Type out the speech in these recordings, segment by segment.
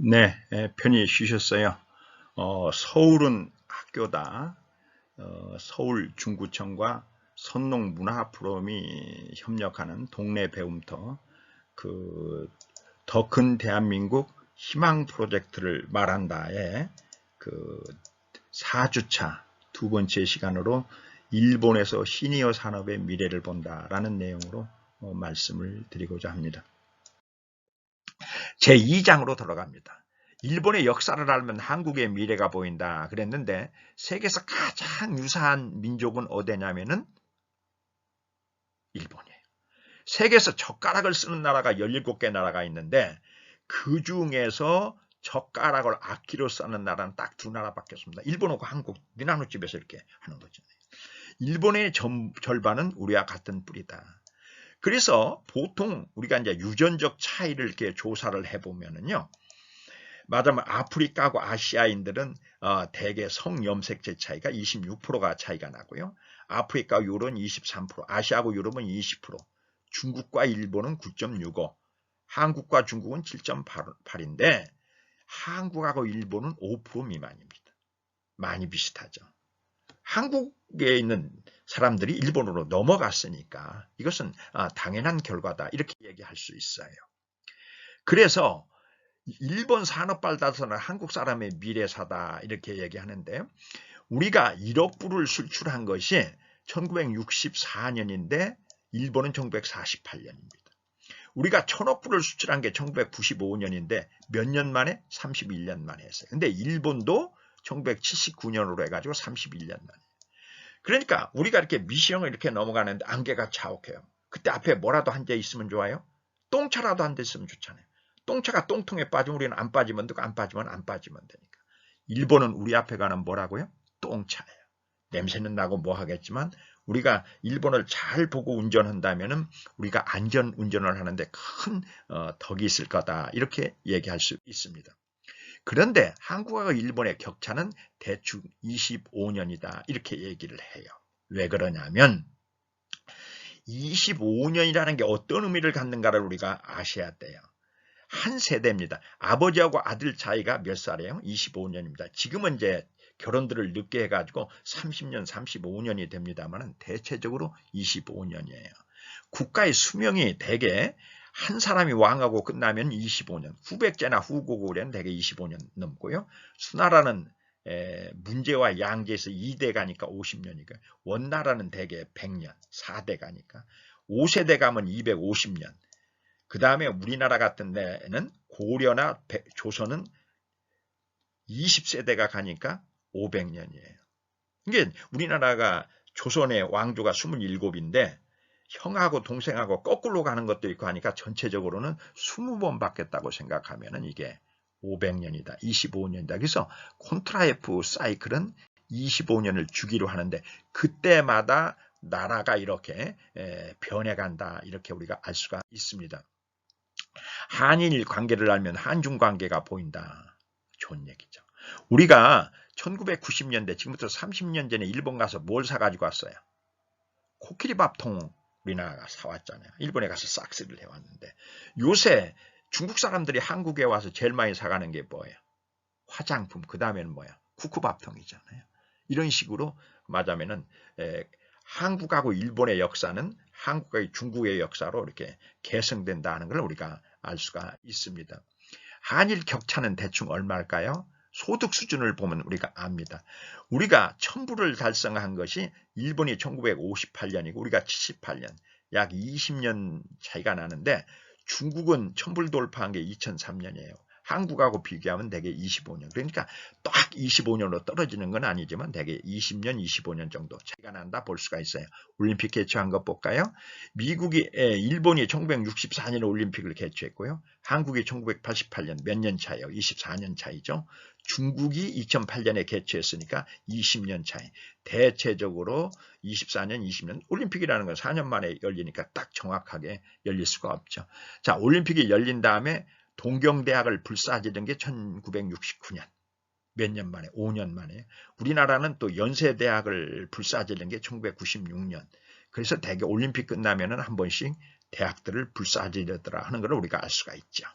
네, 편히 쉬셨어요. 서울은 학교다. 서울 중구청과 선농문화프로그램이 협력하는 동네 배움터, 더 큰 대한민국 희망 프로젝트를 말한다에 4주차 두 번째 시간으로 일본에서 시니어 산업의 미래를 본다라는 내용으로 말씀을 드리고자 합니다. 제2장으로 들어갑니다. 일본의 역사를 알면 한국의 미래가 보인다 그랬는데 세계에서 가장 유사한 민족은 어디냐면은 일본이에요. 세계에서 젓가락을 쓰는 나라가 17개 나라가 있는데 그 중에서 젓가락을 악기로 쓰는 나라는 딱 두 나라밖에 없습니다. 일본하고 한국, 니나노집에서 이렇게 하는 거죠. 일본의 절반은 우리와 같은 뿌리다. 그래서 보통 우리가 이제 유전적 차이를 이렇게 조사를 해보면은요. 말하자면 아프리카하고 아시아인들은 대개 성염색체 차이가 26%가 차이가 나고요. 아프리카 유럽은 23%, 아시아하고 유럽은 20%, 중국과 일본은 9.65, 한국과 중국은 7.8인데 한국하고 일본은 5% 미만입니다. 많이 비슷하죠. 한국에 있는 사람들이 일본으로 넘어갔으니까 이것은 당연한 결과다 이렇게 얘기할 수 있어요. 그래서 일본 산업 발달선은 한국 사람의 미래사다 이렇게 얘기하는데 우리가 1억 불을 수출한 것이 1964년인데 일본은 1948년입니다. 우리가 1000억 불을 수출한 게 1995년인데 몇 년 만에? 31년 만에 했어요. 근데 일본도 1979년으로 해가지고 31년 만에. 그러니까 우리가 이렇게 미시형을 이렇게 넘어가는데 안개가 자욱해요. 그때 앞에 뭐라도 한 대 있으면 좋아요? 똥차라도 한 대 있으면 좋잖아요. 똥차가 똥통에 빠지면 우리는 안 빠지면 되고 안 빠지면 안 빠지면 되니까. 일본은 우리 앞에 가는 뭐라고요? 똥차예요. 냄새는 나고 뭐 하겠지만 우리가 일본을 잘 보고 운전한다면은 우리가 안전 운전을 하는데 큰 덕이 있을 거다 이렇게 얘기할 수 있습니다. 그런데 한국과 일본의 격차는 대충 25년이다 이렇게 얘기를 해요. 왜 그러냐면 25년이라는 게 어떤 의미를 갖는가를 우리가 아셔야 돼요. 한 세대입니다. 아버지하고 아들 차이가 몇 살이에요? 25년입니다. 지금은 이제 결혼들을 늦게 해가지고 30년, 35년이 됩니다만 대체적으로 25년이에요. 국가의 수명이 대개 한 사람이 왕하고 끝나면 25년, 후백제나 후고구려는 대개 25년 넘고요. 수나라는 문제와 양제에서 2대 가니까 50년이니까 원나라는 대개 100년, 4대 가니까 5세대 가면 250년. 그 다음에 우리나라 같은 데는 고려나 조선은 20세대가 가니까 500년이에요. 이게 우리나라가 조선의 왕조가 27인데 형하고 동생하고 거꾸로 가는 것도 있고 하니까 전체적으로는 20번 바뀌었다고 생각하면 이게 500년이다. 25년이다. 그래서 콘트라에프 사이클은 25년을 주기로 하는데 그때마다 나라가 이렇게 변해간다. 이렇게 우리가 알 수가 있습니다. 한일 관계를 알면 한중 관계가 보인다. 좋은 얘기죠. 우리가 1990년대 지금부터 30년 전에 일본 가서 뭘 사가지고 왔어요? 코끼리 밥통 우리나라가 사왔잖아요. 일본에 가서 싹쓸이를 해왔는데 요새 중국 사람들이 한국에 와서 제일 많이 사가는 게 뭐예요? 화장품. 그 다음에는 뭐야? 쿠쿠밥통이잖아요. 이런 식으로 말하면은 한국하고 일본의 역사는 한국과 중국의 역사로 이렇게 계승된다는 걸 우리가 알 수가 있습니다. 한일 격차는 대충 얼마일까요? 소득 수준을 보면 우리가 압니다. 우리가 1000불을 달성한 것이 일본이 1958년이고 우리가 78년, 약 20년 차이가 나는데 중국은 1000불 돌파한 게 2003년이에요. 한국하고 비교하면 대개 25년. 그러니까 딱 25년으로 떨어지는 건 아니지만 대개 20년, 25년 정도 차이가 난다 볼 수가 있어요. 올림픽 개최한 것 볼까요? 일본이 1964년에 올림픽을 개최했고요. 한국이 1988년 몇 년 차예요? 24년 차이죠. 중국이 2008년에 개최했으니까 20년 차이. 대체적으로 24년, 20년 올림픽이라는 건 4년 만에 열리니까 딱 정확하게 열릴 수가 없죠. 자, 올림픽이 열린 다음에 동경대학을 불사지른 게 1969년. 몇 년 만에? 5년 만에. 우리나라는 또 연세대학을 불사지른 게 1996년. 그래서 대개 올림픽 끝나면은 한 번씩 대학들을 불사지르더라 하는 걸 우리가 알 수가 있죠.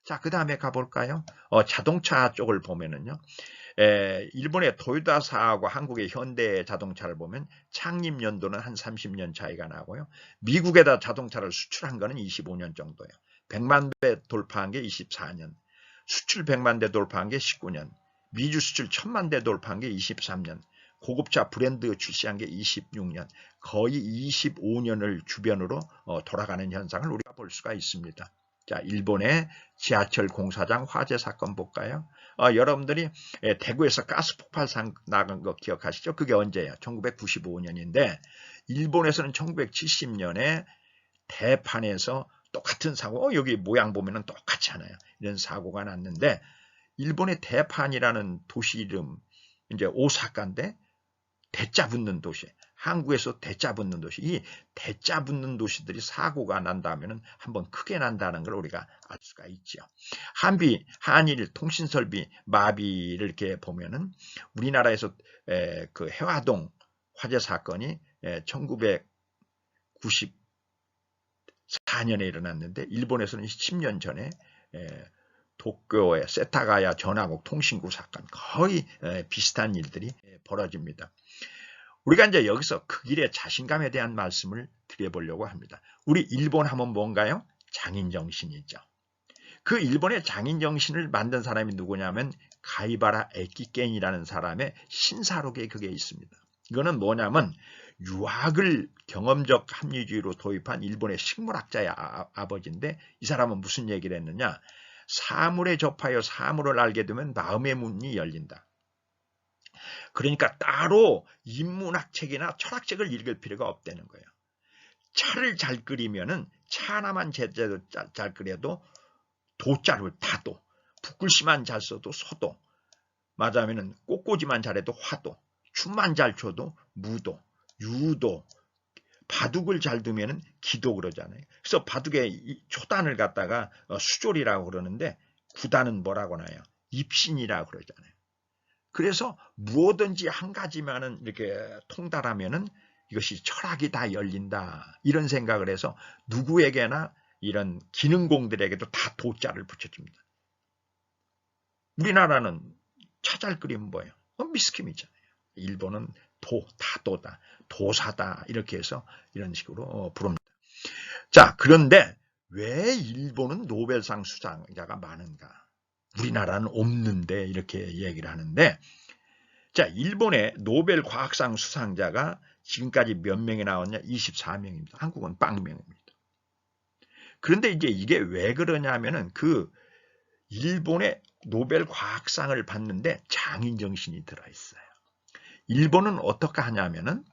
자, 그 다음에 가볼까요? 자동차 쪽을 보면은요. 일본의 토요타사하고 한국의 현대 자동차를 보면 창립 연도는 한 30년 차이가 나고요. 미국에다 자동차를 수출한 거는 25년 정도예요. 100만 대 돌파한 게 24년, 수출 100만 대 돌파한 게 19년, 미주 수출 1000만 대 돌파한 게 23년, 고급차 브랜드 출시한 게 26년, 거의 25년을 주변으로 돌아가는 현상을 우리가 볼 수가 있습니다. 자, 일본의 지하철 공사장 화재 사건 볼까요? 여러분들이 대구에서 가스 폭발 나간 거 기억하시죠? 그게 언제예요? 1995년인데 일본에서는 1970년에 대판에서 똑같은 사고, 여기 모양 보면은 똑같지 않아요. 이런 사고가 났는데 일본의 대판이라는 도시 이름 이제 오사카인데 대자 붙는 도시, 한국에서 대자 붙는 도시, 이 대자 붙는 도시들이 사고가 난다면은 한번 크게 난다는 걸 우리가 알 수가 있죠. 한일 통신설비 마비를 이렇게 보면은 우리나라에서 그 해화동 화재 사건이 1994년에 일어났는데 일본에서는 10년 전에 도쿄의 세타가야 전화국 통신구 사건 거의 비슷한 일들이 벌어집니다. 우리가 이제 여기서 그 길의 자신감에 대한 말씀을 드려보려고 합니다. 우리 일본 하면 뭔가요? 장인정신이죠. 그 일본의 장인정신을 만든 사람이 누구냐면 가이바라 에키겐이라는 사람의 신사록에 그게 있습니다. 이거는 뭐냐면 유학을 경험적 합리주의로 도입한 일본의 식물학자의 아버지인데 이 사람은 무슨 얘기를 했느냐? 사물에 접하여 사물을 알게 되면 마음의 문이 열린다. 그러니까 따로 인문학책이나 철학책을 읽을 필요가 없다는 거예요. 차를 잘 끓이면은 차 하나만 제대로 잘 끓여도 도자를 다도, 붓글씨만 잘 써도 소도, 맞아면은 꽃꽂이만 잘해도 화도, 춤만 잘 춰도 무도, 유도, 바둑을 잘 두면은 기도 그러잖아요. 그래서 바둑의 초단을 갖다가 수졸이라고 그러는데 구단은 뭐라고 하나요? 입신이라고 그러잖아요. 그래서 무엇든지 한 가지만은 이렇게 통달하면은 이것이 철학이 다 열린다. 이런 생각을 해서 누구에게나 이런 기능공들에게도 다 도자를 붙여줍니다. 우리나라는 차 잘 끓이면 뭐예요? 미스킴이잖아요. 일본은 다도다, 도사다 이렇게 해서 이런 식으로 부릅니다. 자, 그런데 왜 일본은 노벨상 수상자가 많은가? 우리나라는 없는데 이렇게 얘기를 하는데 자, 일본의 노벨 과학상 수상자가 지금까지 몇 명이 나왔냐? 24명입니다. 한국은 빵명입니다. 그런데 이제 이게 왜 그러냐면은 그 일본의 노벨 과학상을 받는데 장인정신이 들어있어요. 일본은 어떻게 하냐면은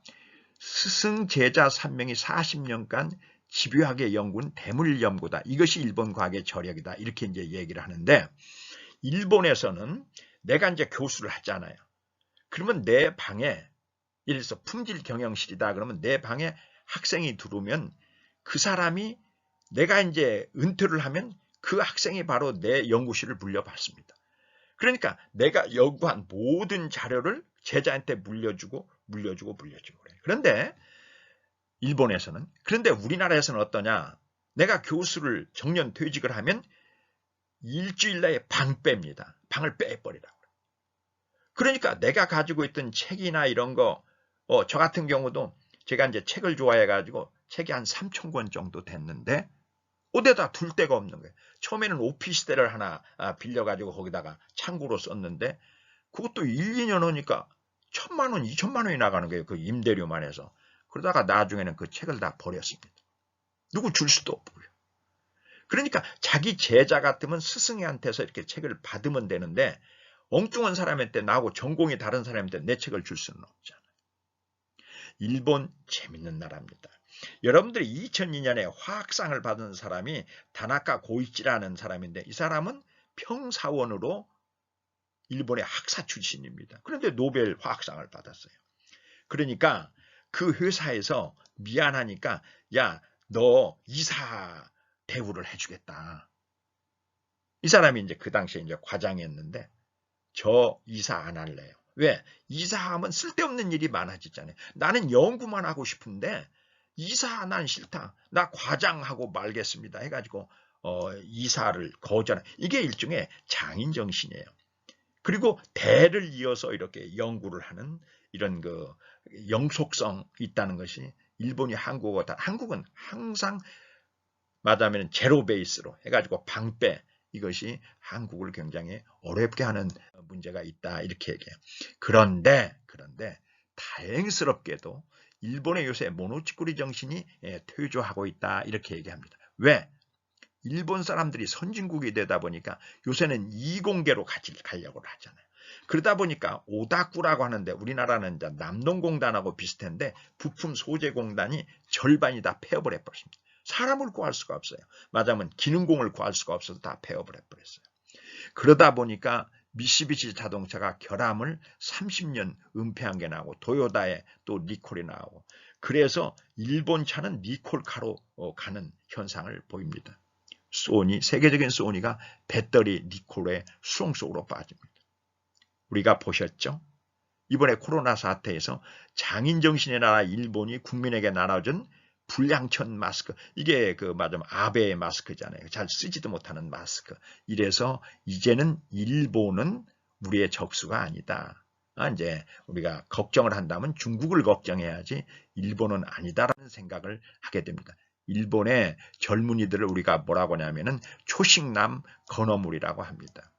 스승 제자 3명이 40년간 집요하게 연구한 대물연구다. 이것이 일본 과학의 저력이다. 이렇게 이제 얘기를 하는데 일본에서는 내가 이제 교수를 하잖아요. 그러면 내 방에 예를 들어서 품질 경영실이다 그러면 내 방에 학생이 들어오면 그 사람이 내가 이제 은퇴를 하면 그 학생이 바로 내 연구실을 물려받습니다. 그러니까 내가 연구한 모든 자료를 제자한테 물려주고 그래요. 그런데 일본에서는 그런데 우리나라에서는 어떠냐? 내가 교수를 정년 퇴직을 하면 일주일 내에 방 뺍니다. 방을 빼버리라고. 그러니까 내가 가지고 있던 책이나 이런 거, 저 같은 경우도 제가 이제 책을 좋아해가지고 책이 한 3,000권 정도 됐는데 어디다 둘 데가 없는 거예요. 처음에는 오피스텔을 하나 빌려가지고 거기다가 창구로 썼는데 그것도 1, 2년 하니까 1,000만 원, 2,000만 원이 나가는 거예요. 그 임대료만 해서. 그러다가 나중에는 그 책을 다 버렸습니다. 누구 줄 수도 없고요. 그러니까 자기 제자 같으면 스승한테서 이렇게 책을 받으면 되는데 엉뚱한 사람한테 나하고 전공이 다른 사람한테 내 책을 줄 수는 없잖아요. 일본 재밌는 나라입니다. 여러분들이 2002년에 화학상을 받은 사람이 다나카 고이치라는 사람인데 이 사람은 평사원으로 일본의 학사 출신입니다. 그런데 노벨 화학상을 받았어요. 그러니까 그 회사에서 미안하니까 야, 너 이사 대우를 해주겠다. 이 사람이 이제 그 당시에 이제 과장이었는데 저 이사 안 할래요. 왜? 이사하면 쓸데없는 일이 많아지잖아요. 나는 연구만 하고 싶은데 이사 난 싫다. 나 과장하고 말겠습니다. 해가지고 이사를 거절하는 이게 일종의 장인 정신이에요. 그리고 대를 이어서 이렇게 연구를 하는 이런 그 영속성 있다는 것이 일본이 한국은 항상 말하자면 제로 베이스로 해가지고 방패 이것이 한국을 굉장히 어렵게 하는 문제가 있다 이렇게 얘기해요. 그런데 다행스럽게도 일본의 요새 모노치쿠리 정신이 퇴조하고 있다 이렇게 얘기합니다. 왜? 일본 사람들이 선진국이 되다 보니까 요새는 이공계로 가려고 하잖아요. 그러다 보니까 오다쿠라고 하는데 우리나라는 이제 남농공단하고 비슷한데 부품 소재공단이 절반이 다 폐업을 해버렸습니다. 사람을 구할 수가 없어요. 말하자면 기능공을 구할 수가 없어서 다 폐업을 해버렸어요. 그러다 보니까 미쓰비시 자동차가 결함을 30년 은폐한 게 나오고 도요다에 또 리콜이 나오고 그래서 일본 차는 리콜카로 가는 현상을 보입니다. 세계적인 소니가 배터리 리콜의 수렁 속으로 빠집니다. 우리가 보셨죠? 이번에 코로나 사태에서 장인정신의 나라 일본이 국민에게 나눠준 불량천 마스크 이게 말하자면 아베의 마스크잖아요. 잘 쓰지도 못하는 마스크. 이래서 이제는 일본은 우리의 적수가 아니다. 이제 우리가 걱정을 한다면 중국을 걱정해야지 일본은 아니다라는 생각을 하게 됩니다. 일본의 젊은이들을 우리가 뭐라고 하냐면은 초식남 건어물이라고 합니다.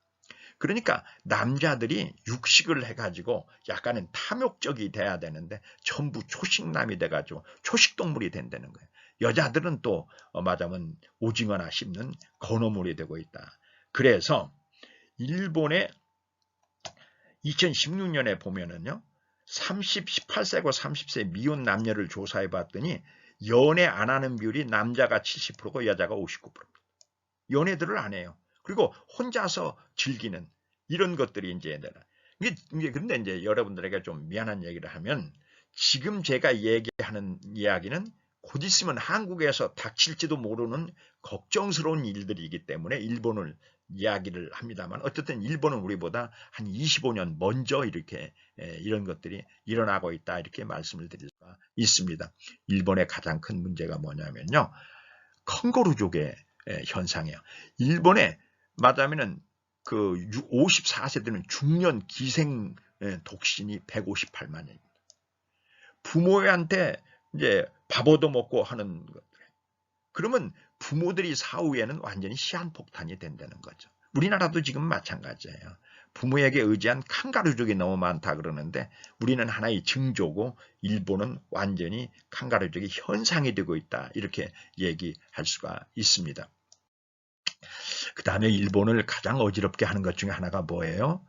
그러니까 남자들이 육식을 해가지고 약간은 탐욕적이 돼야 되는데 전부 초식남이 돼가지고 초식동물이 된다는 거예요. 여자들은 또 말하자면 오징어나 씹는 건어물이 되고 있다. 그래서 일본의 2016년에 보면은요. 18세고 30세 미혼 남녀를 조사해 봤더니 연애 안 하는 비율이 남자가 70%고 여자가 59%입니다. 연애들을 안 해요. 그리고 혼자서 즐기는 이런 것들이 이제 근데 이제 여러분들에게 좀 미안한 얘기를 하면 지금 제가 얘기하는 이야기는 곧 있으면 한국에서 닥칠지도 모르는 걱정스러운 일들이기 때문에 일본을 이야기를 합니다만 어쨌든 일본은 우리보다 한 25년 먼저 이렇게 이런 것들이 일어나고 있다 이렇게 말씀을 드릴 수가 있습니다. 일본의 가장 큰 문제가 뭐냐면요. 캥거루족의 현상이에요. 일본에 말하자면은 그 54세 되는 중년 기생 독신이 158만입니다. 부모한테 이제 밥 얻어먹고 하는 것들. 그러면 부모들이 사후에는 완전히 시한폭탄이 된다는 거죠. 우리나라도 지금 마찬가지예요. 부모에게 의지한 칸가루족이 너무 많다 그러는데 우리는 하나의 징조고 일본은 완전히 칸가루족이 현상이 되고 있다. 이렇게 얘기할 수가 있습니다. 그 다음에 일본을 가장 어지럽게 하는 것 중에 하나가 뭐예요?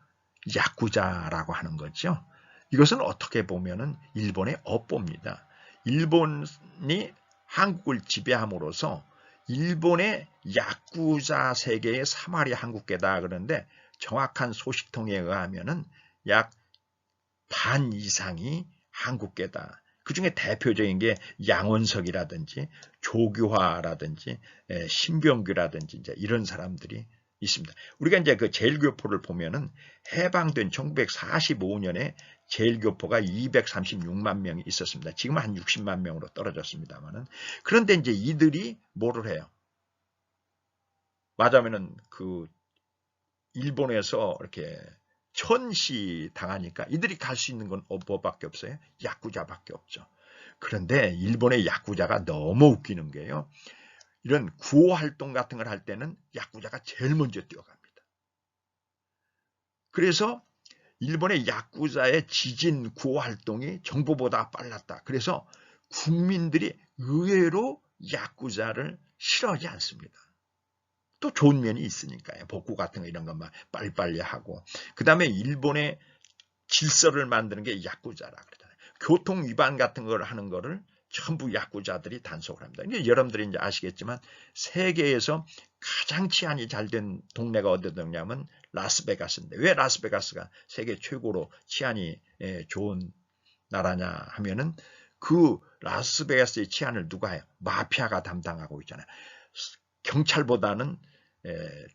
야쿠자라고 하는 거죠. 이것은 어떻게 보면은 일본의 업보입니다. 일본이 한국을 지배함으로써 일본의 야쿠자 세계의 3할이 한국계다 그러는데 정확한 소식통에 의하면은 약 반 이상이 한국계다. 그 중에 대표적인 게 양원석이라든지 조규화라든지 신병규라든지 이제 이런 사람들이 있습니다. 우리가 이제 그 제일교포를 보면은 해방된 1945년에 제일교포가 236만 명이 있었습니다. 지금은 한 60만 명으로 떨어졌습니다만은 그런데 이제 이들이 뭐를 해요? 맞으면은 그 일본에서 이렇게 천시 당하니까 이들이 갈 수 있는 건 뭐밖에 없어요? 야쿠자밖에 없죠. 그런데 일본의 야쿠자가 너무 웃기는 게요. 이런 구호 활동 같은 걸 할 때는 야쿠자가 제일 먼저 뛰어갑니다. 그래서 일본의 야쿠자의 지진 구호 활동이 정부보다 빨랐다. 그래서 국민들이 의외로 야쿠자를 싫어하지 않습니다. 또 좋은 면이 있으니까요. 복구 같은 거 이런 것만 빨리빨리 하고. 그 다음에 일본의 질서를 만드는 게 야쿠자라 그러잖아요. 교통 위반 같은 걸 하는 거를 전부 야쿠자들이 단속을 합니다. 이제 여러분들이 이제 아시겠지만 세계에서 가장 치안이 잘 된 동네가 어디였냐면 라스베가스인데 왜 라스베가스가 세계 최고로 치안이 좋은 나라냐 하면은 그 라스베가스의 치안을 누가 해요? 마피아가 담당하고 있잖아요. 경찰보다는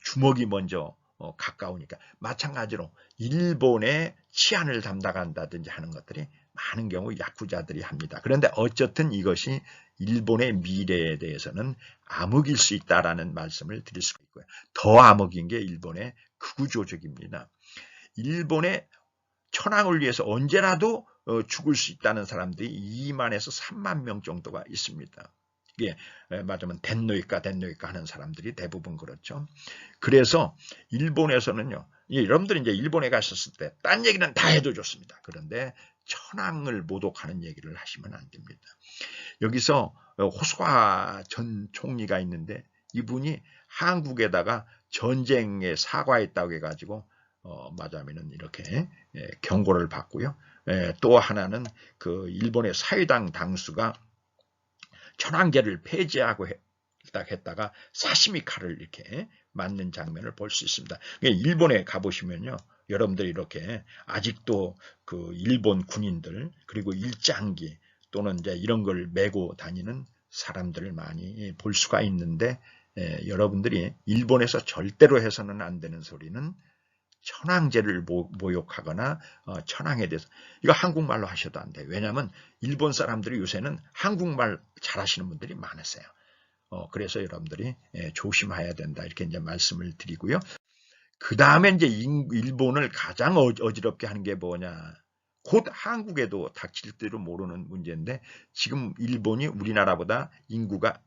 주먹이 먼저 가까우니까 마찬가지로 일본의 치안을 담당한다든지 하는 것들이 많은 경우 야쿠자들이 합니다. 그런데 어쨌든 이것이 일본의 미래에 대해서는 암흑일 수 있다라는 말씀을 드릴 수가 있고요. 더 암흑인 게 일본의 극우 조직입니다. 일본의 천황을 위해서 언제라도 죽을 수 있다는 사람들이 2만에서 3만 명 정도가 있습니다. 이게 맞으면 덴노이카 하는 사람들이 대부분 그렇죠. 그래서 일본에서는요, 여러분들이 이제 일본에 가셨을 때 딴 얘기는 다 해도 좋습니다. 그런데 천황을 모독하는 얘기를 하시면 안 됩니다. 여기서 호소아 전 총리가 있는데 이분이 한국에다가 전쟁에 사과했다고 해가지고 맞으면은 이렇게 경고를 받고요. 또 하나는 그 일본의 사회당 당수가 천황제를 폐지하고 했다가 사시미 칼을 이렇게 맞는 장면을 볼 수 있습니다. 일본에 가보시면요, 여러분들이 이렇게 아직도 그 일본 군인들 그리고 일장기 또는 이제 이런 걸 메고 다니는 사람들을 많이 볼 수가 있는데, 여러분들이 일본에서 절대로 해서는 안 되는 소리는 천황제를 모욕하거나 천황에 대해서, 이거 한국말로 하셔도 안 돼요. 왜냐하면 일본 사람들이 요새는 한국말 잘하시는 분들이 많으세요. 그래서 여러분들이 조심해야 된다, 이렇게 이제 말씀을 드리고요. 그 다음에 이제 일본을 가장 어지럽게 하는 게 뭐냐? 곧 한국에도 닥칠 줄도 모르는 문제인데, 지금 일본이 우리나라보다 인구가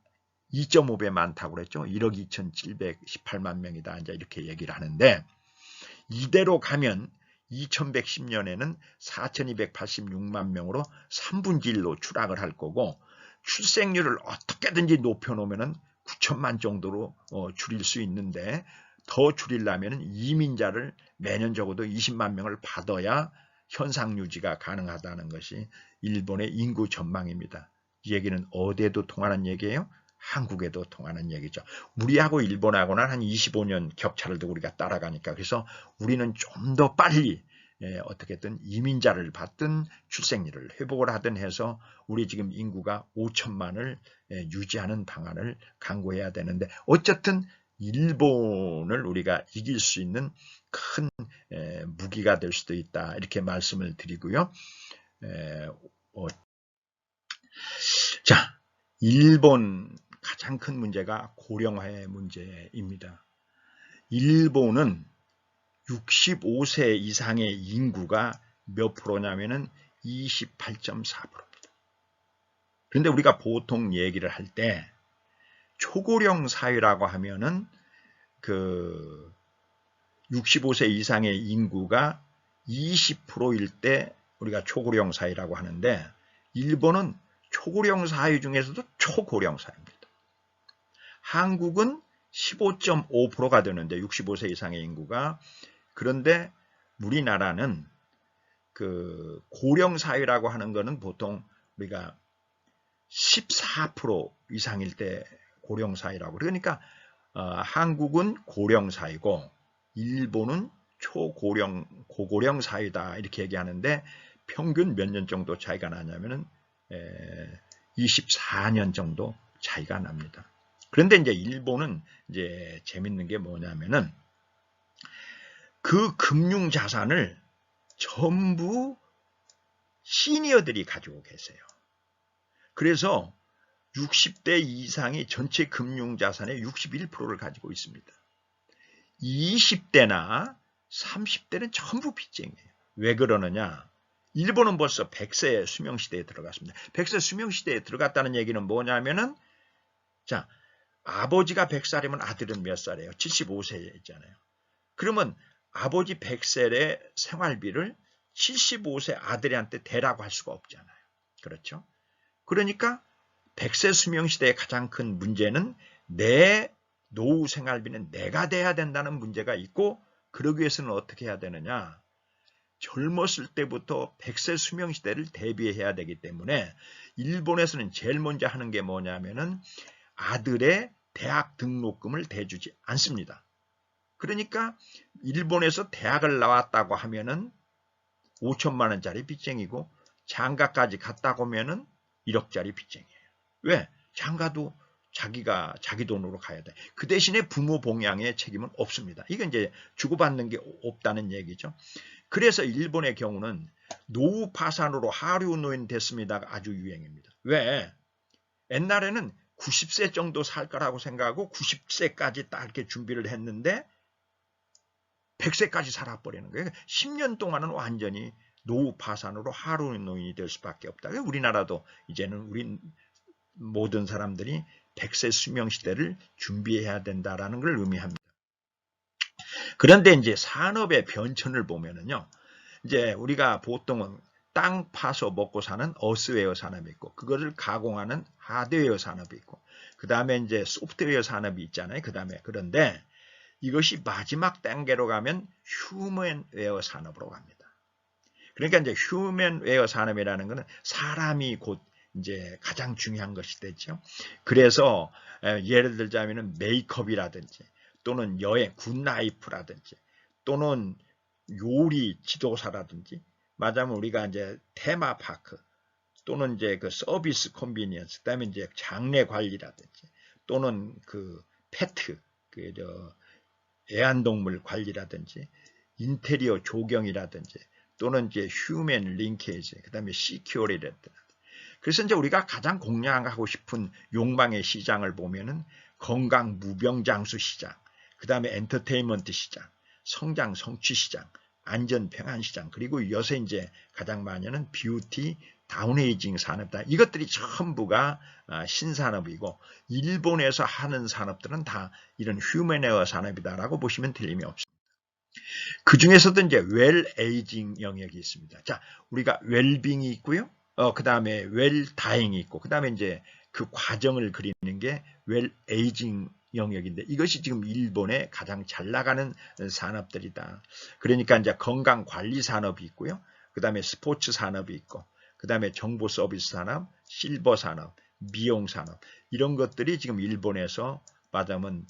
2.5배 많다고 그랬죠. 1억 2,718만 명이다, 이제 이렇게 얘기를 하는데, 이대로 가면 2110년에는 4286만 명으로 3분의 1로 추락을 할 거고, 출생률을 어떻게든지 높여놓으면 9천만 정도로 줄일 수 있는데, 더 줄이려면 이민자를 매년 적어도 20만 명을 받아야 현상 유지가 가능하다는 것이 일본의 인구 전망입니다. 이 얘기는 어디에도 통하는 얘기예요? 한국에도 통하는 얘기죠. 우리하고 일본하고는 한 25년 격차를 두고 우리가 따라가니까, 그래서 우리는 좀 더 빨리 어떻게든 이민자를 받든 출생률을 회복을 하든 해서 우리 지금 인구가 5천만을 유지하는 방안을 강구해야 되는데, 어쨌든 일본을 우리가 이길 수 있는 큰 무기가 될 수도 있다, 이렇게 말씀을 드리고요. 자, 일본 가장 큰 문제가 고령화의 문제입니다. 일본은 65세 이상의 인구가 몇 프로냐면은 28.4%입니다. 그런데 우리가 보통 얘기를 할 때 초고령 사회라고 하면은 그 65세 이상의 인구가 20%일 때 우리가 초고령 사회라고 하는데, 일본은 초고령 사회 중에서도 초고령 사회입니다. 한국은 15.5%가 되는데 65세 이상의 인구가, 그런데 우리나라는 그 고령 사회라고 하는 거는 보통 우리가 14% 이상일 때 고령 사회라고, 그러니까 한국은 고령 사회고 일본은 초고령 고고령 사회다, 이렇게 얘기하는데, 평균 몇 년 정도 차이가 나냐면은 24년 정도 차이가 납니다. 그런데 이제 일본은 이제 재밌는 게 뭐냐면은 그 금융 자산을 전부 시니어들이 가지고 계세요. 그래서 60대 이상이 전체 금융 자산의 61%를 가지고 있습니다. 20대나 30대는 전부 빚쟁이에요. 왜 그러느냐? 일본은 벌써 100세 수명시대에 들어갔습니다. 100세 수명시대에 들어갔다는 얘기는 뭐냐면은, 자, 아버지가 100살이면 아들은 몇 살이에요? 75세에 있잖아요. 그러면 아버지 100세의 생활비를 75세 아들한테 대라고 할 수가 없잖아요. 그렇죠? 그러니까 100세 수명시대의 가장 큰 문제는 내 노후 생활비는 내가 대야 된다는 문제가 있고, 그러기 위해서는 어떻게 해야 되느냐? 젊었을 때부터 100세 수명시대를 대비해야 되기 때문에 일본에서는 제일 먼저 하는 게 뭐냐면은 아들의 대학 등록금을 대주지 않습니다. 그러니까 일본에서 대학을 나왔다고 하면은 5천만 원짜리 빚쟁이고, 장가까지 갔다 오면은 1억짜리 빚쟁이에요. 왜? 장가도 자기 돈으로 가야 돼. 그 대신에 부모 봉양의 책임은 없습니다. 이건 이제 주고받는 게 없다는 얘기죠. 그래서 일본의 경우는 노후 파산으로 하류 노인 됐습니다가 아주 유행입니다. 왜? 옛날에는 90세 정도 살 거라고 생각하고 90세까지 딱 이렇게 준비를 했는데 100세까지 살아버리는 거예요. 10년 동안은 완전히 노후 파산으로 하루 노인이 될 수밖에 없다. 우리나라도 이제는 우리 모든 사람들이 100세 수명 시대를 준비해야 된다라는 걸 의미합니다. 그런데 이제 산업의 변천을 보면은요, 이제 우리가 보통은 땅 파서 먹고 사는 어스웨어 산업이 있고, 그거를 가공하는 하드웨어 산업이 있고, 그 다음에 이제 소프트웨어 산업이 있잖아요. 그 다음에 그런데 이것이 마지막 단계로 가면 휴먼웨어 산업으로 갑니다. 그러니까 이제 휴먼웨어 산업이라는 것은 사람이 곧 이제 가장 중요한 것이 되죠. 그래서 예를 들자면은 메이크업이라든지 또는 여행, 굿나이프라든지 또는 요리 지도사라든지 말하자면 우리가 이제 테마파크 또는 이제 그 서비스 컨비니언스, 그다음에 이제 장례 관리라든지 또는 그 페트, 애완동물 관리라든지 인테리어 조경이라든지 또는 이제 휴먼 링케이지, 그다음에 시큐리티라든지. 그래서 이제 우리가 가장 공략하고 싶은 욕망의 시장을 보면은 건강 무병장수 시장, 그다음에 엔터테인먼트 시장, 성장 성취 시장, 안전 평안 시장, 그리고 요새 이제 가장 많이 하는 뷰티 다운에이징 산업이다. 이것들이 전부가 신산업이고 일본에서 하는 산업들은 다 이런 휴먼웨어 산업이다라고 보시면 틀림이 없습니다. 그 중에서도 이제 웰에이징 영역이 있습니다. 자, 우리가 웰빙이 있고요. 그 다음에 웰다잉이 있고, 그 다음에 이제 그 과정을 그리는 게 웰에이징 영역인데 이것이 지금 일본의 가장 잘 나가는 산업들이다. 그러니까 이제 건강 관리 산업이 있고요. 그 다음에 스포츠 산업이 있고, 그 다음에 정보 서비스 산업, 실버 산업, 미용 산업, 이런 것들이 지금 일본에서 말하자면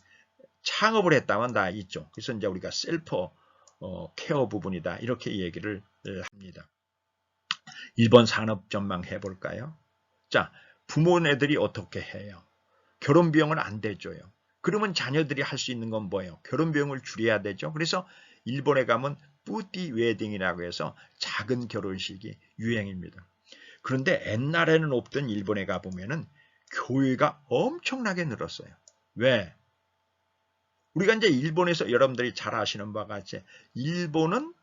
창업을 했다면 다 있죠. 그래서 이제 우리가 셀프 케어 부분이다. 이렇게 얘기를 합니다. 일본 산업 전망 해볼까요? 자, 부모네들이 어떻게 해요? 결혼 비용을 안 대줘요. 그러면 자녀들이 할 수 있는 건 뭐예요? 결혼 비용을 줄여야 되죠. 그래서 일본에 가면 뿌띠 웨딩이라고 해서 작은 결혼식이 유행입니다. 그런데 옛날에는 없던 일본에 가보면은 교회가 엄청나게 늘었어요. 왜? 우리가 이제 일본에서 여러분들이 잘 아시는 바와 같이 일본은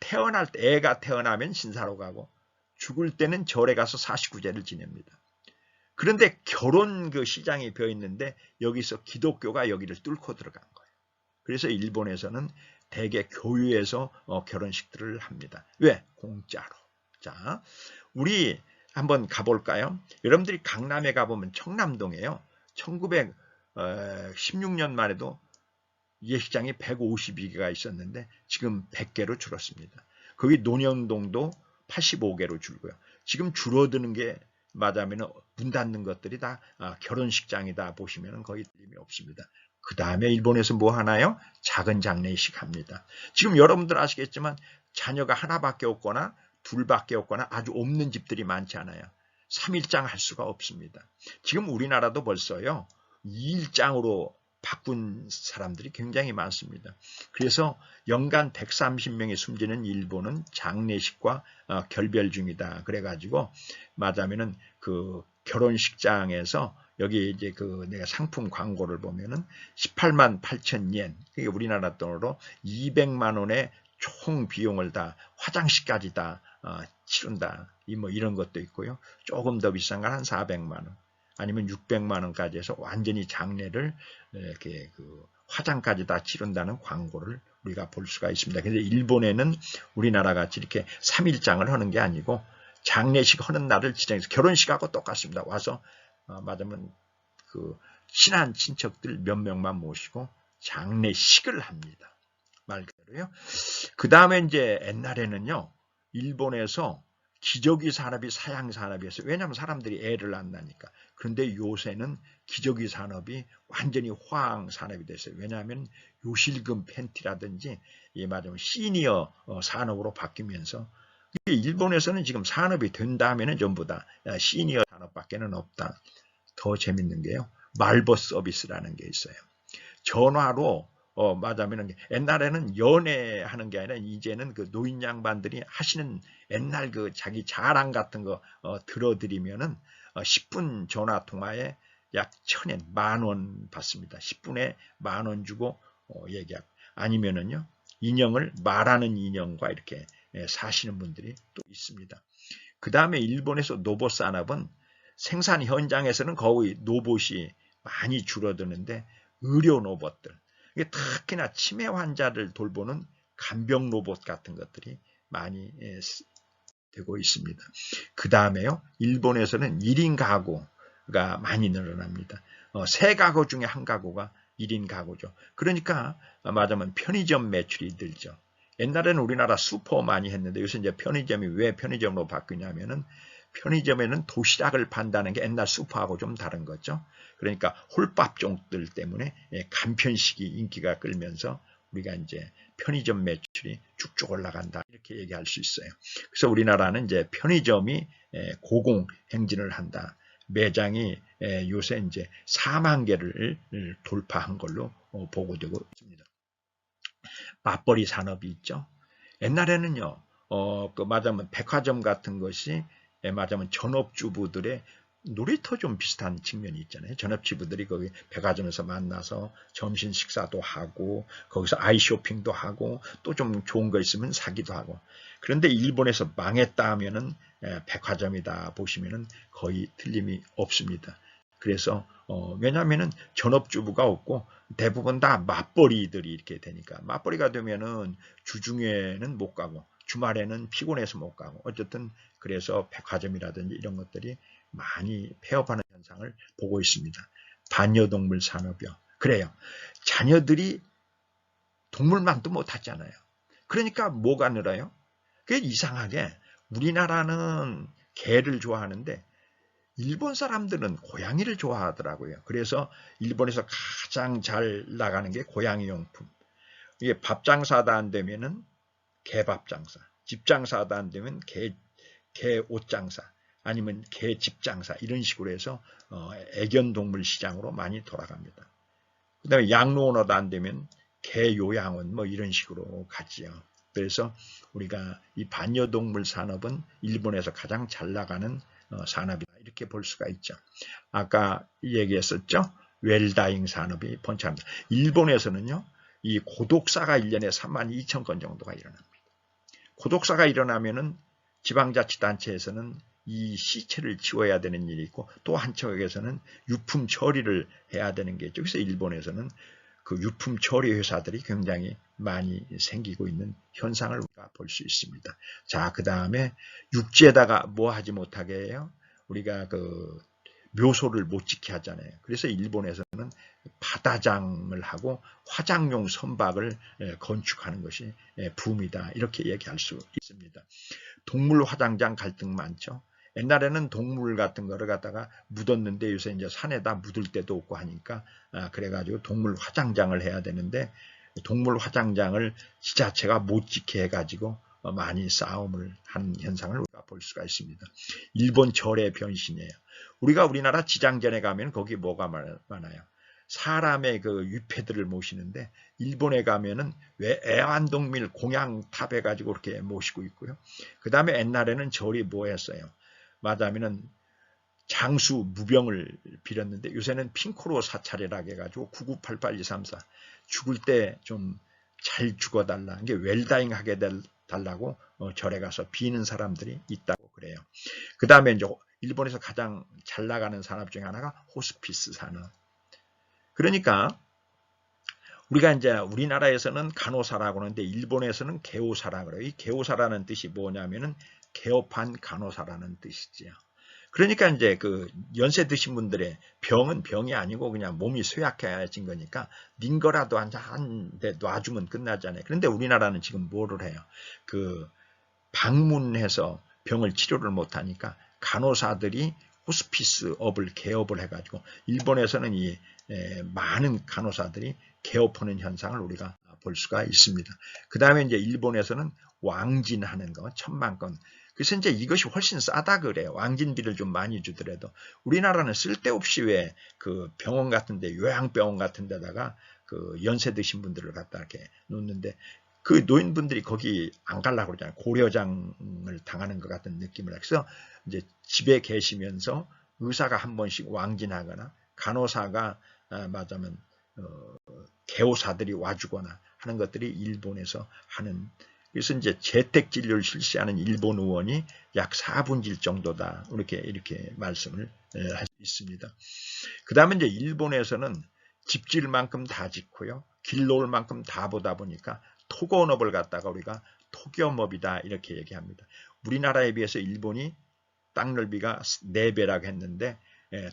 태어날 때 애가 태어나면 신사로 가고 죽을 때는 절에 가서 49제를 지냅니다. 그런데 결혼 그 시장이 비어 있는데 여기서 기독교가 여기를 뚫고 들어간 거예요. 그래서 일본에서는 대개 교회에서 결혼식들을 합니다. 왜? 공짜로. 자, 우리 한번 가볼까요? 여러분들이 강남에 가보면 청남동에요. 1916년만 해도 예식장이 152개가 있었는데 지금 100개로 줄었습니다. 거기 논현동도 85개로 줄고요. 지금 줄어드는 게 맞으면 문 닫는 것들이 다 결혼식장이다 보시면 거의 틀림이 없습니다. 그 다음에 일본에서 뭐 하나요? 작은 장례식 합니다. 지금 여러분들 아시겠지만 자녀가 하나밖에 없거나 둘밖에 없거나 아주 없는 집들이 많지 않아요. 3일장 할 수가 없습니다. 지금 우리나라도 벌써요 2일장으로 바꾼 사람들이 굉장히 많습니다. 그래서 연간 130명이 숨지는 일본은 장례식과 결별 중이다. 그래가지고 말하자면은 그 결혼식장에서 여기 이제 그 내가 상품 광고를 보면은 18만 8천 yen, 그게 우리나라 돈으로 200만 원의 총 비용을 다 화장식까지 다 치른다. 뭐 이런 것도 있고요. 조금 더 비싼 건 한 400만 원. 아니면 600만 원까지 해서 완전히 장례를 이렇게 그 화장까지 다 치른다는 광고를 우리가 볼 수가 있습니다. 그런데 일본에는 우리나라 같이 이렇게 3일장을 하는 게 아니고 장례식 하는 날을 지정해서 결혼식하고 똑같습니다. 와서 맞으면 그 친한 친척들 몇 명만 모시고 장례식을 합니다. 말 그대로요. 그 다음에 이제 옛날에는요, 일본에서 기저귀 산업이 사양 산업이었어요. 왜냐하면 사람들이 애를 낳나니까. 그런데 요새는 기저귀 산업이 완전히 화학 산업이 됐어요. 왜냐하면 요실금 팬티라든지 말하자면 시니어 산업으로 바뀌면서 일본에서는 지금 산업이 된다면은 전부 다 시니어 산업밖에는 없다. 더 재밌는 게요, 말버 서비스라는 게 있어요. 전화로 말하자면 옛날에는 연애하는 게 아니라 이제는 그 노인 양반들이 하시는 옛날 그 자기 자랑 같은 거 들어드리면은 10분 전화 통화에 약 1,000엔 10,000원 받습니다. 10분에 10,000원 주고 얘기하고 아니면은요 인형을 말하는 인형과 이렇게 사시는 분들이 또 있습니다. 그 다음에 일본에서 로봇 산업은 생산 현장에서는 거의 로봇이 많이 줄어드는데 의료 로봇들, 특히나 치매 환자를 돌보는 간병 로봇 같은 것들이 많이 되고 있습니다. 그 다음에요, 일본에서는 1인 가구가 많이 늘어납니다. 세 가구 중에 한 가구가 1인 가구죠. 그러니까 말하자면 편의점 매출이 늘죠. 옛날에는 우리나라 슈퍼 많이 했는데 요새 이제 편의점이 왜 편의점으로 바뀌냐면은 편의점에는 도시락을 판다는 게 옛날 슈퍼하고 좀 다른 거죠. 그러니까 홀밥종들 때문에 간편식이 인기가 끌면서 우리가 이제 편의점 매출이 쭉쭉 올라간다 이렇게 얘기할 수 있어요. 그래서 우리나라는 이제 편의점이 고공행진을 한다. 매장이 요새 이제 4만 개를 돌파한 걸로 보고되고 있습니다. 맞벌이 산업이 있죠. 옛날에는요, 말하자면 백화점 같은 것이 말하자면 전업주부들의 놀이터 좀 비슷한 측면이 있잖아요. 전업주부들이 거기 백화점에서 만나서 점심 식사도 하고 거기서 아이 쇼핑도 하고 또 좀 좋은 거 있으면 사기도 하고. 그런데 일본에서 망했다 하면은 백화점이다 보시면은 거의 틀림이 없습니다. 그래서 왜냐하면은 전업주부가 없고 대부분 다 맞벌이들이 이렇게 되니까 맞벌이가 되면은 주중에는 못 가고 주말에는 피곤해서 못 가고 어쨌든 그래서 백화점이라든지 이런 것들이 많이 폐업하는 현상을 보고 있습니다. 반려동물 산업이요. 그래요. 자녀들이 동물만도 못하잖아요. 그러니까 뭐가 늘어요? 그게 이상하게 우리나라는 개를 좋아하는데 일본 사람들은 고양이를 좋아하더라고요. 그래서 일본에서 가장 잘 나가는 게 고양이 용품. 이게 밥 장사도 안 되면은 개밥 장사, 집 장사도 안 되면 개 옷 장사, 아니면 개 집 장사 이런 식으로 해서 애견동물 시장으로 많이 돌아갑니다. 그다음에 양로원어도 안 되면 개 요양원 뭐 이런 식으로 가지요. 그래서 우리가 이 반려동물 산업은 일본에서 가장 잘 나가는 산업이다 이렇게 볼 수가 있죠. 아까 얘기했었죠. 웰다잉 산업이 번창합니다. 일본에서는요. 이 고독사가 1년에 32,000건 정도가 일어납니다. 고독사가 일어나면은 지방자치단체에서는 이 시체를 치워야 되는 일이 있고 또 한쪽에서는 유품 처리를 해야 되는 게 있죠. 그래서 일본에서는 그 유품 처리 회사들이 굉장히 많이 생기고 있는 현상을 우리가 볼 수 있습니다. 자, 그 다음에 육지에다가 뭐 하지 못하게 해요? 우리가 그 묘소를 못 지게 하잖아요. 그래서 일본에서는 바다장을 하고 화장용 선박을 건축하는 것이 붐이다. 이렇게 얘기할 수 있습니다. 동물 화장장 갈등 많죠. 옛날에는 동물 같은 거를 갖다가 묻었는데 요새 이제 산에다 묻을 데도 없고 하니까 그래가지고 동물 화장장을 해야 되는데 동물 화장장을 지자체가 못 지게 해가지고 많이 싸움을 하는 현상을 우리가 볼 수가 있습니다. 일본 절의 변신이에요. 우리가 우리나라 지장전에 가면 거기 뭐가 많아요? 사람의 그 유패들을 모시는데 일본에 가면은 왜 애완동물 공양탑 해가지고 그렇게 모시고 있고요. 그 다음에 옛날에는 절이 뭐 했어요? 말하자면은 장수 무병을 빌었는데 요새는 핑크로 사찰이라고 해가지고 9988-234 죽을 때 좀 잘 죽어달라. 이게 웰다잉 하게 달라고 절에 가서 비는 사람들이 있다고 그래요. 그 다음에 이제 일본에서 가장 잘 나가는 산업 중에 하나가 호스피스 산업. 그러니까 우리가 이제 우리나라에서는 간호사라고 하는데 일본에서는 개호사라고 그래요. 이 개호사라는 뜻이 뭐냐면은 개업한 간호사라는 뜻이지요. 그러니까 이제 그 연세 드신 분들의 병은 병이 아니고 그냥 몸이 쇠약해진 거니까 닌 거라도 한 대 놔주면 끝나잖아요. 그런데 우리나라는 지금 뭐를 해요? 그 방문해서 병을 치료를 못하니까 간호사들이 호스피스업을 개업을 해가지고 일본에서는 이 많은 간호사들이 개업하는 현상을 우리가 볼 수가 있습니다. 그 다음에 이제 일본에서는 왕진하는 거 1,000만 건. 그래서 이제 이것이 훨씬 싸다 그래요. 왕진비를 좀 많이 주더라도 우리나라는 쓸데없이 왜 그 병원 같은데 요양병원 같은 데다가 그 연세 드신 분들을 갖다 이렇게 놓는데 그 노인분들이 거기 안 가려고 그러잖아요. 고려장을 당하는 것 같은 느낌을 해서 이제 집에 계시면서 의사가 한 번씩 왕진하거나 간호사가 말하자면 개호사들이 와주거나 하는 것들이 일본에서 하는. 그래서 이제 재택 진료를 실시하는 일본 의원이 약 4분의 1 정도다. 이렇게 말씀을 할 수 있습니다. 그 다음에 이제 일본에서는 집 지을 만큼 다 짓고요. 길 놓을 만큼 다 보다 보니까 토건업을 갖다가 우리가 토겸업이다 이렇게 얘기합니다. 우리나라에 비해서 일본이 땅 넓이가 4배라고 했는데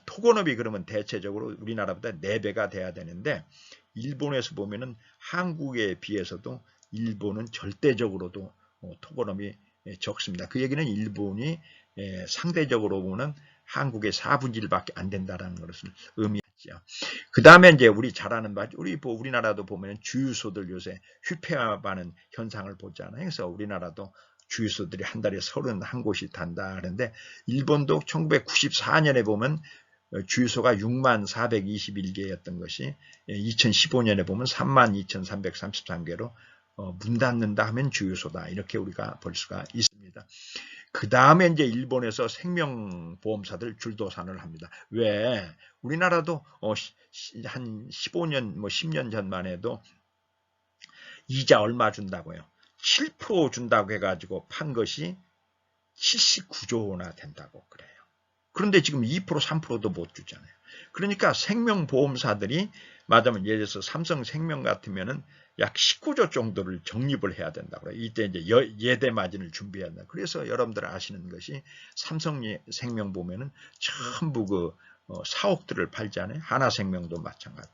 토건업이 그러면 대체적으로 우리나라보다 4배가 돼야 되는데 일본에서 보면은 한국에 비해서도 일본은 절대적으로도 토건업이 적습니다. 그 얘기는 일본이 상대적으로 보면 한국의 4분의 1밖에 안 된다는 것을 의미하죠. 그 다음에 이제 우리 잘 아는 바, 우리나라도 보면 주유소들 요새 휴폐하는 현상을 보잖아요. 그래서 우리나라도 주유소들이 한 달에 31곳이 단다 하는데 일본도 1994년에 보면 주유소가 64,421개였던 것이 2015년에 보면 32,333개로 문 닫는다 하면 주유소다. 이렇게 우리가 볼 수가 있습니다. 그 다음에 이제 일본에서 생명보험사들 줄도산을 합니다. 왜? 우리나라도 한 15년, 10년 전만 해도 이자 얼마 준다고요? 7% 준다고 해가지고 판 것이 79조 원이나 된다고 그래요. 그런데 지금 2%, 3%도 못 주잖아요. 그러니까 생명보험사들이 말하자면 예를 들어서 삼성생명 같으면은 약 19조 정도를 적립을 해야 된다고 그래요. 이때 이제 예대 마진을 준비해야 된다. 그래서 여러분들 아시는 것이 삼성생명 보면은 전부 그 사옥들을 팔잖아요. 하나생명도 마찬가지,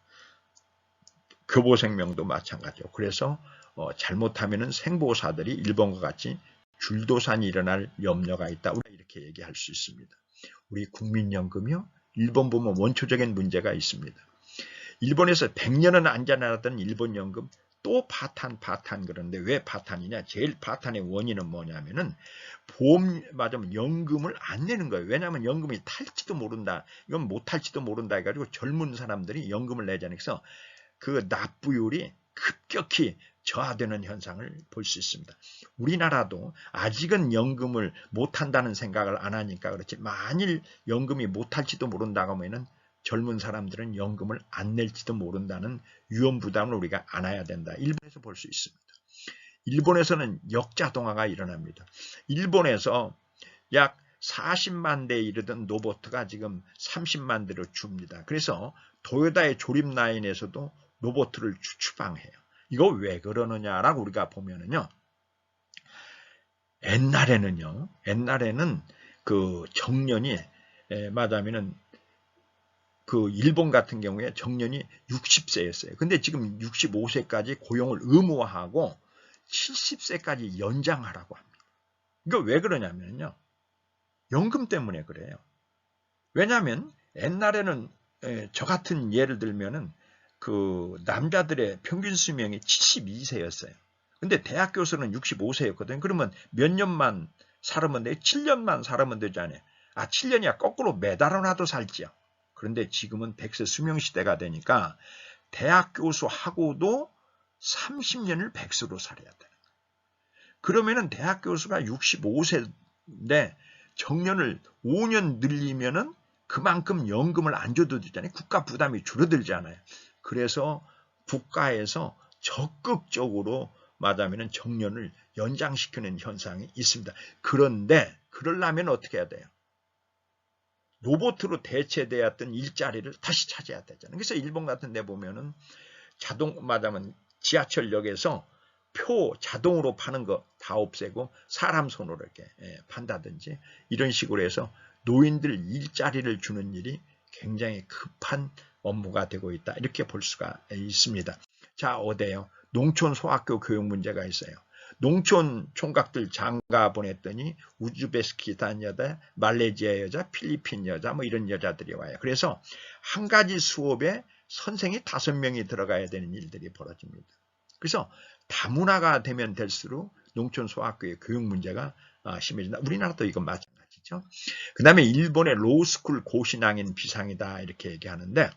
교보생명도 마찬가지요. 그래서 잘못하면은 생보사들이 일본과 같이 줄도산이 일어날 염려가 있다. 우리가 이렇게 얘기할 수 있습니다. 우리 국민연금이요. 일본 보면 원초적인 문제가 있습니다. 일본에서 100년은 안전하던 일본연금 또 파탄 그러는데 왜 파탄이냐? 제일 파탄의 원인은 뭐냐면은 맞으면 연금을 안 내는 거예요. 왜냐하면 연금이 탈지도 모른다. 이건 못 탈지도 모른다 해가지고 젊은 사람들이 연금을 내자니 해서 그 납부율이 급격히 저하되는 현상을 볼 수 있습니다. 우리나라도 아직은 연금을 못한다는 생각을 안 하니까 그렇지 만일 연금이 못할지도 모른다고 하면은 젊은 사람들은 연금을 안 낼지도 모른다는 위험 부담을 우리가 안아야 된다. 일본에서 볼 수 있습니다. 일본에서는 역자동화가 일어납니다. 일본에서 약 40만 대에 이르던 로봇가 지금 30만 대로 줍니다. 그래서 도요타의 조립 라인에서도 로봇을 추방해요. 이거 왜 그러느냐라고 우리가 보면은요. 옛날에는 그 정년이 말하자면은 그 일본 같은 경우에 정년이 60세였어요. 근데 지금 65세까지 고용을 의무화하고 70세까지 연장하라고 합니다. 이거 왜 그러냐면요. 연금 때문에 그래요. 왜냐하면 옛날에는 저 같은 예를 들면은 그 남자들의 평균 수명이 72세였어요. 근데 대학 교수는 65세였거든요. 그러면 몇 년만 살으면 돼? 7년만 살으면 되잖아요. 7년이야 거꾸로 매달아놔도 살지요. 그런데 지금은 100세 수명 시대가 되니까 대학 교수하고도 30년을 100세로 살아야 돼요. 그러면은 대학 교수가 65세인데 정년을 5년 늘리면은 그만큼 연금을 안 줘도 되잖아요. 국가 부담이 줄어들잖아요. 그래서 국가에서 적극적으로 말하자면 정년을 연장시키는 현상이 있습니다. 그런데 그러려면 어떻게 해야 돼요? 로봇으로 대체되었던 일자리를 다시 차지해야 되잖아요. 그래서 일본 같은 데 보면은 말하자면 지하철역에서 표 자동으로 파는 거 다 없애고 사람 손으로 이렇게 판다든지 이런 식으로 해서 노인들 일자리를 주는 일이 굉장히 급한 업무가 되고 있다. 이렇게 볼 수가 있습니다. 자, 어때요? 농촌 소학교 교육 문제가 있어요. 농촌 총각들 장가 보냈더니 우즈베키스탄 여자, 말레이시아 여자, 필리핀 여자 뭐 이런 여자들이 와요. 그래서 한 가지 수업에 선생이 5명이 들어가야 되는 일들이 벌어집니다. 그래서 다문화가 되면 될수록 농촌 소학교의 교육 문제가 심해진다. 우리나라도 이건 마찬가지죠. 그 다음에 일본의 로스쿨 고신앙인 비상이다 이렇게 얘기하는데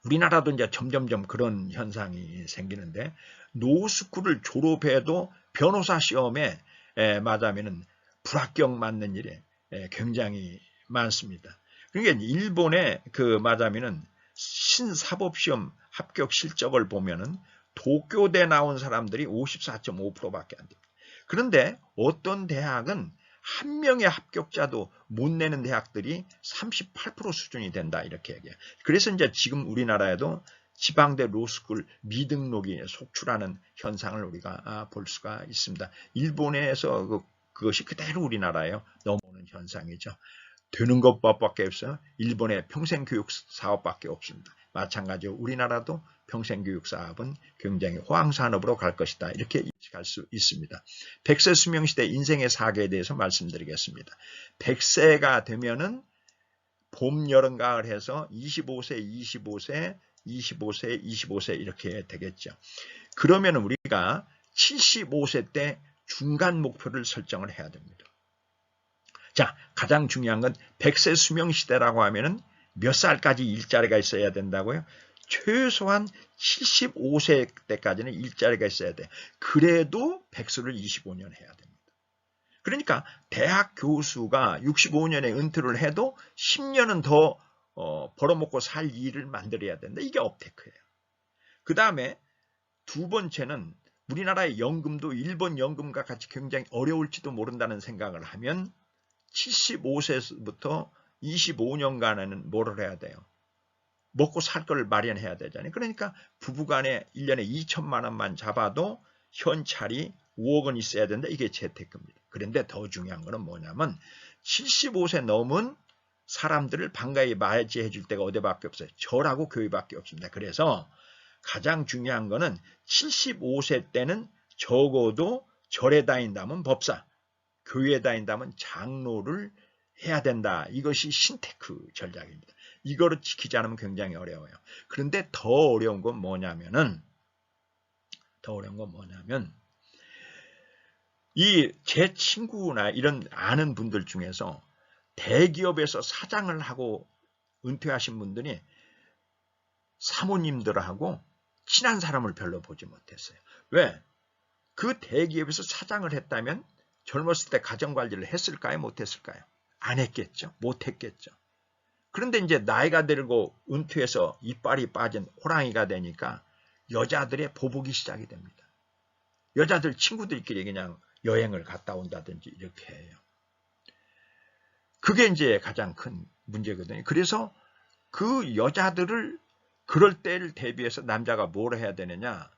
우리나라도 이제 점점점 그런 현상이 생기는데, 노스쿨을 졸업해도 변호사 시험에 맞으면은 불합격 맞는 일이 굉장히 많습니다. 그러니까 일본의 그 맞으면은 신사법시험 합격 실적을 보면은 도쿄대 나온 사람들이 54.5%밖에 안 됩니다. 그런데 어떤 대학은 한 명의 합격자도 못 내는 대학들이 38% 수준이 된다 이렇게 얘기해요. 그래서 이제 지금 우리나라에도 지방대 로스쿨 미등록이 속출하는 현상을 우리가 볼 수가 있습니다. 일본에서 그것이 그대로 우리나라에 넘어오는 현상이죠. 되는 것밖에 없어요. 일본의 평생교육 사업밖에 없습니다. 마찬가지로 우리나라도 평생교육 사업은 굉장히 호황산업으로 갈 것이다. 이렇게 인식할 수 있습니다. 100세 수명시대 인생의 사계에 대해서 말씀드리겠습니다. 100세가 되면은 봄, 여름, 가을 해서 25세, 25세, 25세, 25세 이렇게 되겠죠. 그러면 우리가 75세 때 중간 목표를 설정을 해야 됩니다. 자, 가장 중요한 건 100세 수명시대라고 하면은 몇 살까지 일자리가 있어야 된다고요? 최소한 75세 때까지는 일자리가 있어야 돼. 그래도 백수를 25년 해야 됩니다. 그러니까 대학 교수가 65년에 은퇴를 해도 10년은 더 벌어먹고 살 일을 만들어야 된다. 이게 업테크예요. 그 다음에 두 번째는 우리나라의 연금도 일본 연금과 같이 굉장히 어려울지도 모른다는 생각을 하면 75세부터 25년간에는 뭐를 해야 돼요? 먹고 살 걸 마련해야 되잖아요. 그러니까 부부간에 1년에 2천만 원만 잡아도 현찰이 5억 원 있어야 된다. 이게 재테크입니다. 그런데 더 중요한 거는 뭐냐면 75세 넘은 사람들을 반가이 맞이해 줄 때가 어디밖에 없어요. 절하고 교회밖에 없습니다. 그래서 가장 중요한 거는 75세 때는 적어도 절에 다닌다면 법사, 교회에 다닌다면 장로를 해야 된다. 이것이 신테크 전략입니다. 이거를 지키지 않으면 굉장히 어려워요. 그런데 더 어려운 건 뭐냐면 이 제 친구나 이런 아는 분들 중에서 대기업에서 사장을 하고 은퇴하신 분들이 사모님들하고 친한 사람을 별로 보지 못했어요. 왜? 그 대기업에서 사장을 했다면 젊었을 때 가정관리를 했을까요? 못했을까요? 안 했겠죠. 못했겠죠. 그런데 이제 나이가 들고 은퇴해서 이빨이 빠진 호랑이가 되니까 여자들의 보복이 시작이 됩니다. 여자들 친구들끼리 그냥 여행을 갔다 온다든지 이렇게 해요. 그게 이제 가장 큰 문제거든요. 그래서 그 여자들을 그럴 때를 대비해서 남자가 뭘 해야 되느냐?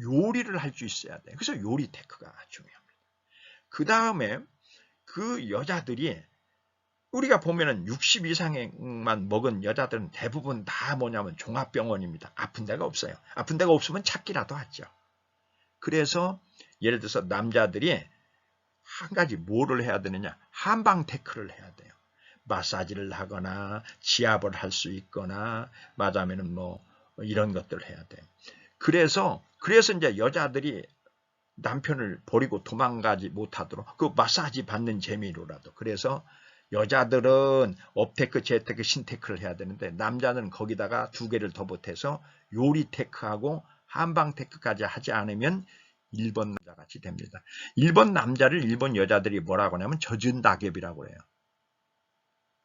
요리를 할 수 있어야 돼요. 그래서 요리 테크가 중요합니다. 그 다음에 그 여자들이 우리가 보면은 60 이상만 먹은 여자들은 대부분 다 뭐냐면 종합병원입니다. 아픈 데가 없어요. 아픈 데가 없으면 찾기라도 하죠. 그래서 예를 들어서 남자들이 한 가지 뭐를 해야 되느냐? 한방 테크를 해야 돼요. 마사지를 하거나 지압을 할 수 있거나 맞으면은 뭐 이런 것들을 해야 돼요. 그래서 이제 여자들이 남편을 버리고 도망가지 못하도록 그 마사지 받는 재미로라도 그래서 여자들은 업테크, 재테크, 신테크를 해야 되는데 남자는 거기다가 두 개를 더 보태서 요리 테크하고 한방 테크까지 하지 않으면 일본 남자같이 됩니다. 일본 남자를 일본 여자들이 뭐라고 하냐면 젖은 낙엽이라고 해요.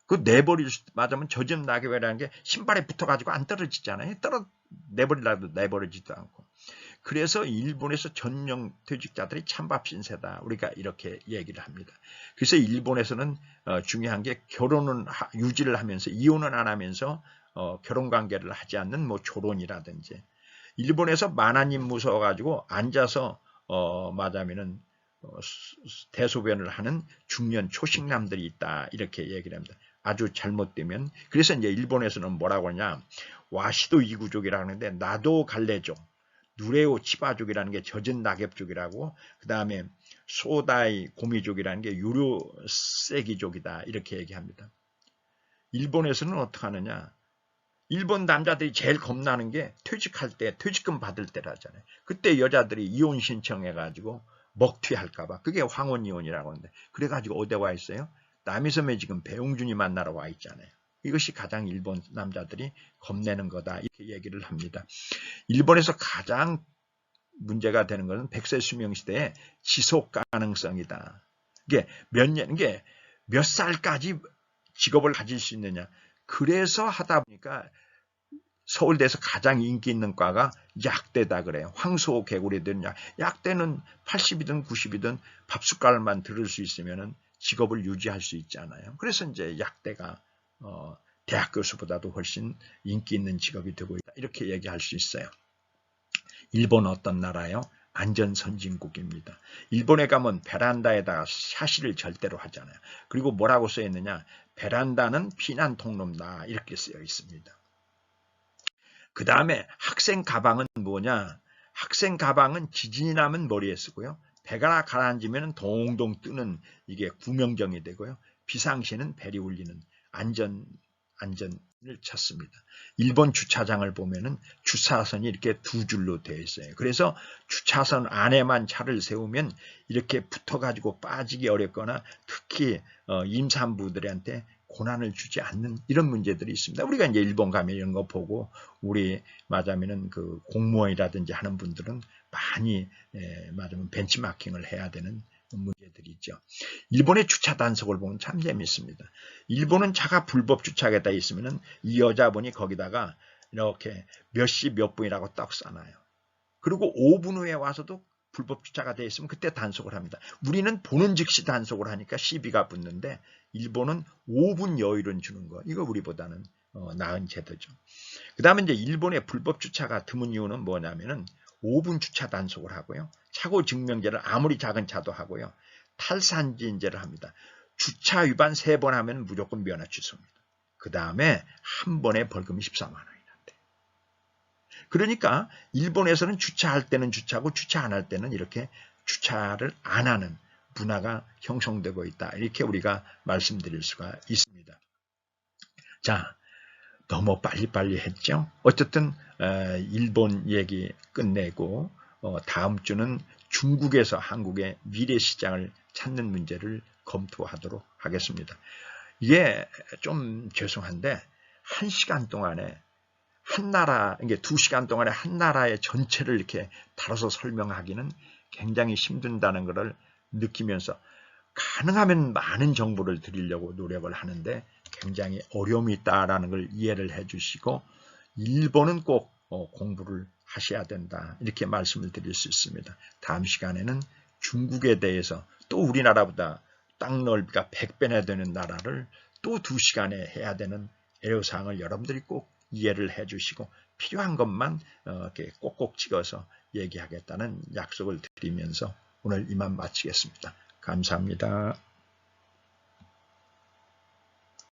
그 내버릴 수 맞으면 젖은 낙엽이라는 게 신발에 붙어가지고 안 떨어지잖아요. 내버리라도 내버리지도 않고. 그래서 일본에서 전용 퇴직자들이 찬밥 신세다. 우리가 이렇게 얘기를 합니다. 그래서 일본에서는 중요한 게 결혼은 유지를 하면서 이혼은 안 하면서 결혼 관계를 하지 않는 뭐 조론이라든지 일본에서 만화님 무서워가지고 앉아서 맞으면은 대소변을 하는 중년 초식남들이 있다. 이렇게 얘기를 합니다. 아주 잘못되면 그래서 이제 일본에서는 뭐라고 하냐 와시도 이구족이라고 하는데 나도 갈래족 누레오 치바족이라는 게 젖은 낙엽족이라고 그 다음에 소다이 고미족이라는 게 유료 세기족이다 이렇게 얘기합니다. 일본에서는 어떻게 하느냐 일본 남자들이 제일 겁나는 게 퇴직할 때 퇴직금 받을 때라잖아요. 그때 여자들이 이혼 신청해가지고 먹튀할까봐 그게 황혼이혼이라고 하는데 그래가지고 어디 와 있어요? 남이섬에 지금 배용준이 만나러 와 있잖아요. 이것이 가장 일본 남자들이 겁내는 거다. 이렇게 얘기를 합니다. 일본에서 가장 문제가 되는 것은 100세 수명 시대의 지속 가능성이다. 이게 이게 몇 살까지 직업을 가질 수 있느냐. 그래서 하다 보니까 서울대에서 가장 인기 있는 과가 약대다 그래요. 황소 개구리들은 약대는 80이든 90이든 밥숟갈만 들을 수 있으면 직업을 유지할 수 있잖아요. 그래서 이제 약대가 대학 교수보다도 훨씬 인기 있는 직업이 되고 있다. 이렇게 얘기할 수 있어요. 일본 어떤 나라요? 안전선진국입니다. 일본에 가면 베란다에다가 샤시를 절대로 하잖아요. 그리고 뭐라고 써 있느냐? 베란다는 피난 통로다. 이렇게 쓰여 있습니다. 그 다음에 학생 가방은 뭐냐? 학생 가방은 지진이 나면 머리에 쓰고요. 배가 가라앉으면 동동 뜨는 이게 구명정이 되고요. 비상시에는 벨이 울리는 안전을 찾습니다. 일본 주차장을 보면은 주차선이 이렇게 두 줄로 되어 있어요. 그래서 주차선 안에만 차를 세우면 이렇게 붙어가지고 빠지기 어렵거나 특히 임산부들한테 고난을 주지 않는 이런 문제들이 있습니다. 우리가 이제 일본 가면 이런 거 보고 우리 맞으면은 그 공무원이라든지 하는 분들은 많이 맞으면 벤치마킹을 해야 되는 문제들이 있죠. 일본의 주차 단속을 보면 참 재밌습니다. 일본은 차가 불법 주차하겠다 있으면은 이 여자분이 거기다가 이렇게 몇 시 몇 분이라고 딱 써놔요. 그리고 5분 후에 와서도 불법 주차가 되어 있으면 그때 단속을 합니다. 우리는 보는 즉시 단속을 하니까 시비가 붙는데 일본은 5분 여유를 주는 거. 이거 우리보다는 나은 제도죠. 그 다음에 이제 일본의 불법 주차가 드문 이유는 뭐냐면은 5분 주차 단속을 하고요. 차고 증명제를 아무리 작은 차도 하고요. 탈산지인제를 합니다. 주차 위반 3번 하면 무조건 면허 취소입니다. 그 다음에 한 번에 벌금이 14만 원이 난대. 그러니까 일본에서는 주차할 때는 주차하고 주차 안 할 때는 이렇게 주차를 안 하는 문화가 형성되고 있다. 이렇게 우리가 말씀드릴 수가 있습니다. 자, 너무 빨리빨리 했죠. 어쨌든 일본 얘기 끝내고 다음 주는 중국에서 한국의 미래 시장을 찾는 문제를 검토하도록 하겠습니다. 이게 좀 죄송한데 1시간 동안에 한 나라, 이게 2시간 동안에 한 나라의 전체를 이렇게 다뤄서 설명하기는 굉장히 힘든다는 것을 느끼면서 가능하면 많은 정보를 드리려고 노력을 하는데 굉장히 어려움이 있다라는 걸 이해를 해 주시고 일본은 꼭 공부를 하셔야 된다. 이렇게 말씀을 드릴 수 있습니다. 다음 시간에는 중국에 대해서 또 우리나라보다 땅 넓이가 100배나 되는 나라를 또 2시간에 해야 되는 애로사항을 여러분들이 꼭 이해를 해 주시고 필요한 것만 이렇게 꼭꼭 찍어서 얘기하겠다는 약속을 드리면서 오늘 이만 마치겠습니다. 감사합니다.